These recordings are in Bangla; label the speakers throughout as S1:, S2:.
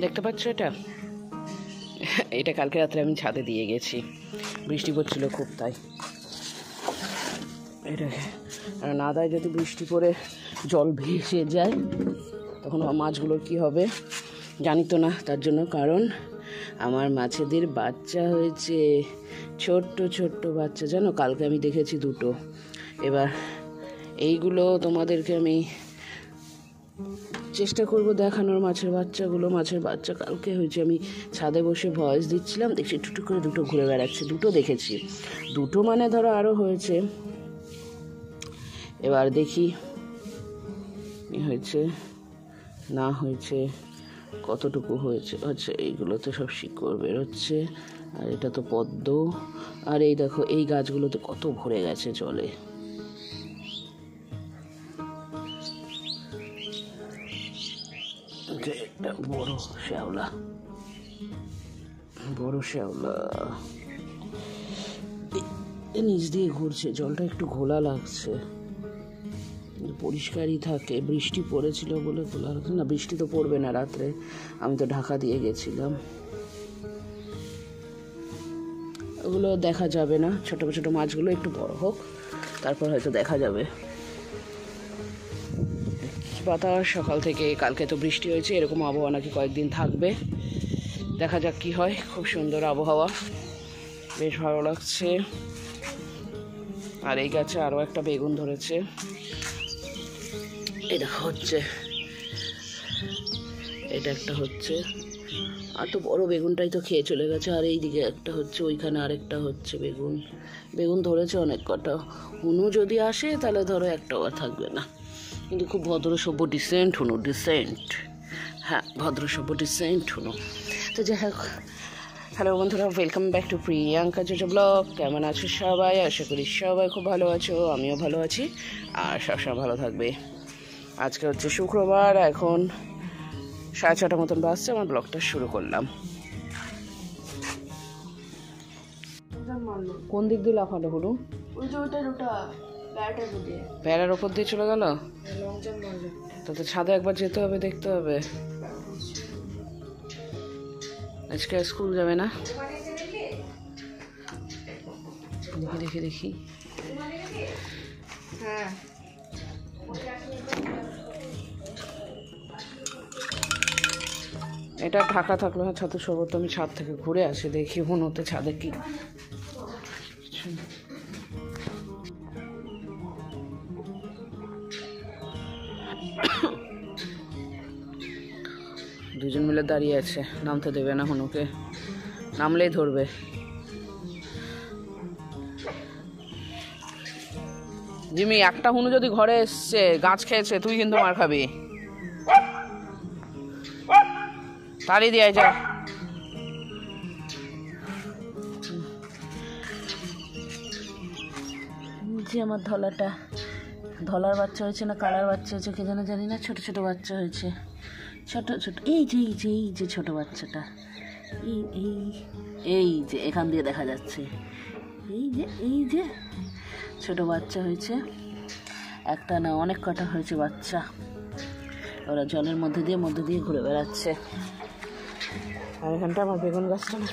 S1: দেখতে পাচ্ছ এটা? এটা কালকে রাত্রে আমি ছাদে দিয়ে গেছি, বৃষ্টি পড়ছিল খুব, তাই এটাকে না দেয় যদি বৃষ্টি পড়ে জল ভেসে যায় তখন মাছগুলোর কি হবে জানি তো না। তার জন্য, কারণ আমার মাছেদের বাচ্চা হয়েছে, ছোট্ট ছোট্ট বাচ্চা, জানো, কালকে আমি দেখেছি দুটো। এবার এইগুলো তোমাদেরকে আমি চেষ্টা করব দেখানোর, মাছের বাচ্চাগুলো। মাছের বাচ্চা কালকে হয়েছে, আমি ছাদে বসে ভয়েস দিচ্ছিলাম, দেখছি টুটু করে দুটো ঘুরে বেড়াচ্ছে, দুটো দেখেছি, দুটো মানে ধরো আরও হয়েছে। এবার দেখি হয়েছে না হয়েছে, কতটুকু হয়েছে। আচ্ছা, এইগুলোতে সব শিকড় বেরোচ্ছে, আর এটা তো পদ্ম। আর এই দেখো, এই গাছগুলোতে কত ভরে গেছে জলে। একটা বড় শ্যাওলা, বড় শ্যাওলা নিচ দিয়ে ঘুরছে, জলটা একটু ঘোলা লাগছে, পরিষ্কারই থাকে। বৃষ্টি পড়েছিল বলে ঘোলা লাগছে না, বৃষ্টি তো পড়বে না রাত্রে, আমি তো ঢাকা দিয়ে গেছিলাম। ওগুলো দেখা যাবে না, ছোট ছোট মাছগুলো একটু বড় হোক তারপর হয়তো দেখা যাবে। বাতাস সকাল থেকে, কালকে তো বৃষ্টি হয়েছে, এরকম আবহাওয়া নাকি কয়েকদিন থাকবে, দেখা যাক কি হয়। খুব সুন্দর আবহাওয়া, বেশ ভালো লাগছে। আর এই গাছে আরও একটা বেগুন ধরেছে, এই দেখা হচ্ছে, এটা একটা হচ্ছে, আর তো বড় বেগুনটাই তো খেয়ে চলে গেছে। আর এই দিকে একটা হচ্ছে, ওইখানে আরেকটা হচ্ছে বেগুন। বেগুন ধরেছে অনেক কটা, হুনু যদি আসে তাহলে ধরো একটাও আর থাকবে না। কিন্তু খুব ভদ্র সভ্য ডিসেন্ট হুনু, ডিসেন্ট, হ্যাঁ ভদ্র সভ্য ডিসেন্ট হুনু। তো যাই হোক, হ্যালো বন্ধুরা, welcome back to Priyanka JoJo blog. কেমন আছো সবাই? আশা করি সবাই খুব ভালো আছো, আমিও ভালো আছি, আর সবসময় ভালো থাকবে। আজকে হচ্ছে শুক্রবার, এখন 6:30 মতন বাজছে, আমার ব্লগটা শুরু করলাম। কোন দিক দিয়ে লাফালো হলো? প্যারার ওপর দিয়ে চলে গেল, তো ছাদে একবার যেতে হবে, দেখতে হবে। আজকে স্কুল যাবে না, দেখি দেখি দেখি। হ্যাঁ, এটা ঢাকা থাকলো না, ছাদের সর্বত্র। আমি ছাদ থেকে ঘুরে আসি, দেখি হুনোতে ছাদে কি। দুজন মিলে দাঁড়িয়ে আছে, নামতে দেবে না হুনুকে, নামলেই ধরবে। জিমি, একটা হুনু যদি ঘরে এসছে, গাছ খেয়েছে, তুই কিন্তু মার খাবি। তাড়ি দিয়ে যা। যে আমার ধলাটা, ধলার বাচ্চা হয়েছে না কালার বাচ্চা হয়েছে কে যেন জানি না, ছোট ছোট বাচ্চা হয়েছে, ছোট ছোট। এই যে এই যে এই যে ছোট বাচ্চাটা, এই এই এই যে এখান দিয়ে দেখা যাচ্ছে, এই যে ছোট বাচ্চা হয়েছে। একটা না, অনেক কটা হয়েছে বাচ্চা। ওরা জলের মধ্যে দিয়ে ঘুরে বেড়াচ্ছে। আর এখানটা আমার বেগুন গাছটা না,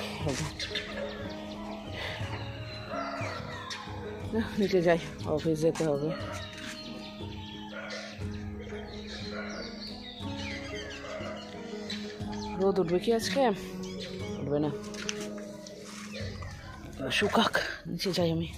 S1: নিচে যাই, অফিস যেতে হবে। রোদ উঠবে কি আজকে? উঠবে না, শুকাক, নিচে যাই আমি।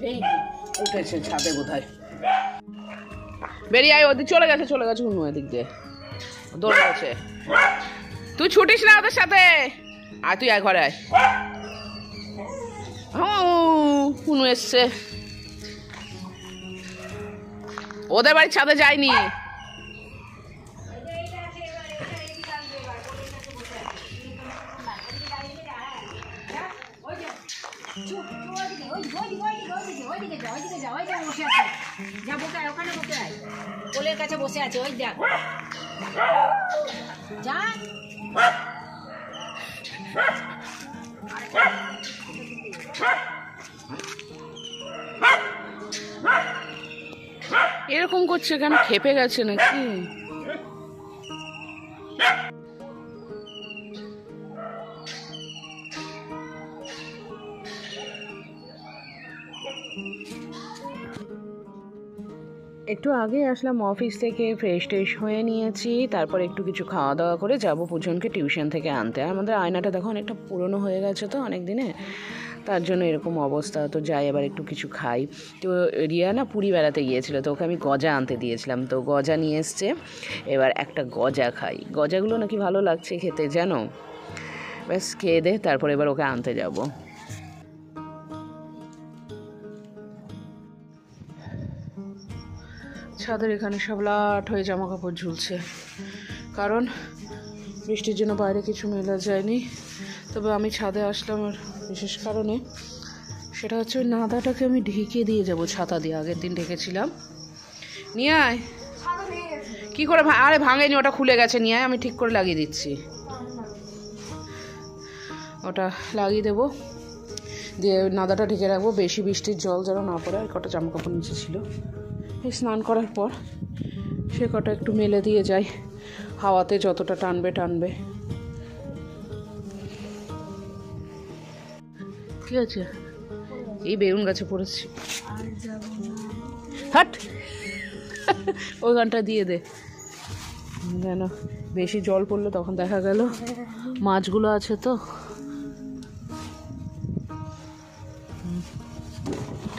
S1: এই উঠেছে ছাদে বোধহয়, বেরিয়ে আয়। ওদিক চলে গেছে হুনু, এদিক দিয়ে দৌড় গেছে। তুই ছুটিস না ওদের সাথে, আয় তুই আয় ঘরে আয়। হুনু এসছে, ওদের বাড়ির ছাদে যায়নি।
S2: বসে আয়, ওখানে বসে আয়, কোলের কাছে বসে আছে, ওই দেখ যা।
S1: এরকম করছে কেন? খেপে গেছে নাকি? একটু আগে আসলাম অফিস থেকে, ফ্রেশ ট্রেশ হয়ে নিয়েছি, তারপর একটু কিছু খাওয়া দাওয়া করে যাব পূজনকে টিউশন থেকে আনতে। আর আমাদের আয়নাটা দেখো অনেকটা পুরনো হয়ে গেছে তো অনেক দিনে, তার জন্য এরকম অবস্থা। তো যাই এবার একটু কিছু খাই। তো রিয়া না পুরী বেড়াতে গিয়েছিল, তো ওকে আমি গজা আনতে দিয়েছিলাম, তো গজা নিয়ে এসছে। এবার একটা গজা খাই, গজাগুলো নাকি ভালো লাগছে খেতে জানো। ব্যাস খেয়ে দে, তারপর এবার ওকে আনতে যাব। ছাদের এখানে সব লাট হয়ে জামা কাপড় ঝুলছে, কারণ বৃষ্টির জন্য বাইরে কিছু মেলা যায়নি। তবে আমি ছাদে আসলাম আর বিশেষ কারণে, সেটা হচ্ছে ওই নাদাটাকে আমি ঢেকে দিয়ে যাব ছাতা দিয়ে। আগের দিন ঢেকেছিলাম। নিয়ে আয়। কী করে? আরে ভাঙেনি, ওটা খুলে গেছে, নিয়ে আয়, আমি ঠিক করে লাগিয়ে দিচ্ছি। ওটা লাগিয়ে দেবো, দিয়ে নাদাটা ঢেকে রাখবো, বেশি বৃষ্টির জল যেন না পড়ে। আর কটা জামা কাপড় নিচে ছিল, এই স্নান করার পর সে কটা একটু মেলে দিয়ে যাই, হাওয়াতে যতটা টানবে টানবে। ঠিক আছে, এই বেগুন গাছে পড়েছি। হাট, ওই গানটা দিয়ে দে যেন বেশি জল পড়লে তখন দেখা গেল মাছগুলো আছে তো।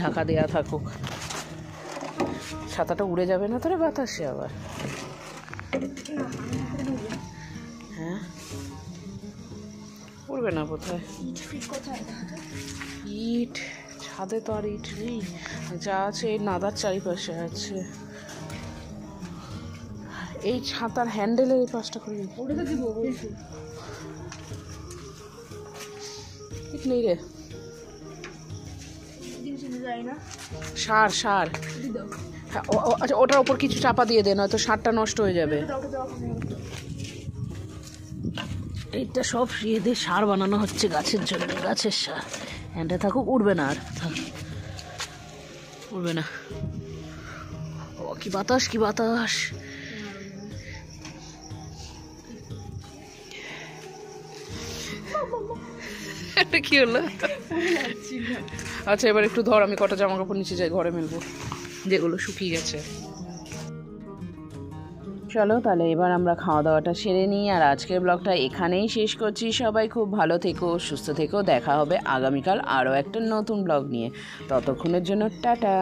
S1: ঢাকা দেয়া থাকুক, ছাতাটা উড়ে যাবে না তোরে বাতাসে আবার? হ্যাঁ, উড়বে না। কোথায় ইট? ছাদে তো আর ইট নেই, যা আছে এই নাদার চারিপাশে আছে। এই ছাতার হ্যান্ডেলের এই পাশটা করে ঠিক নেই রে। সার সার, হ্যাঁ আচ্ছা, ওটার ওপর কিছু চাপা দিয়ে দে, নয়তো সারটা নষ্ট হয়ে যাবে। এইটা সব দিয়ে সার বানানো হচ্ছে গাছের জন্য, গাছের সার। হ্যান্ডে থাকুক, উড়বে না আর, উড়বে না। ও কি বাতাস, কি বাতাস! এটা কি হলো? আচ্ছা এবার একটু ধর, আমি কটা জামা কাপড় নিচে যাই, ঘরে মেলবো, যেগুলো শুকিয়ে গেছে। চলো তাহলে এবার আমরা খাওয়া দাওয়াটা সেরে নিই, আর আজকের ব্লগটা এখানেই শেষ করছি। সবাই খুব ভালো থেকো, সুস্থ থেকো। দেখা হবে আগামীকাল আরও একটা নতুন ব্লগ নিয়ে। ততক্ষণের জন্য টাটা।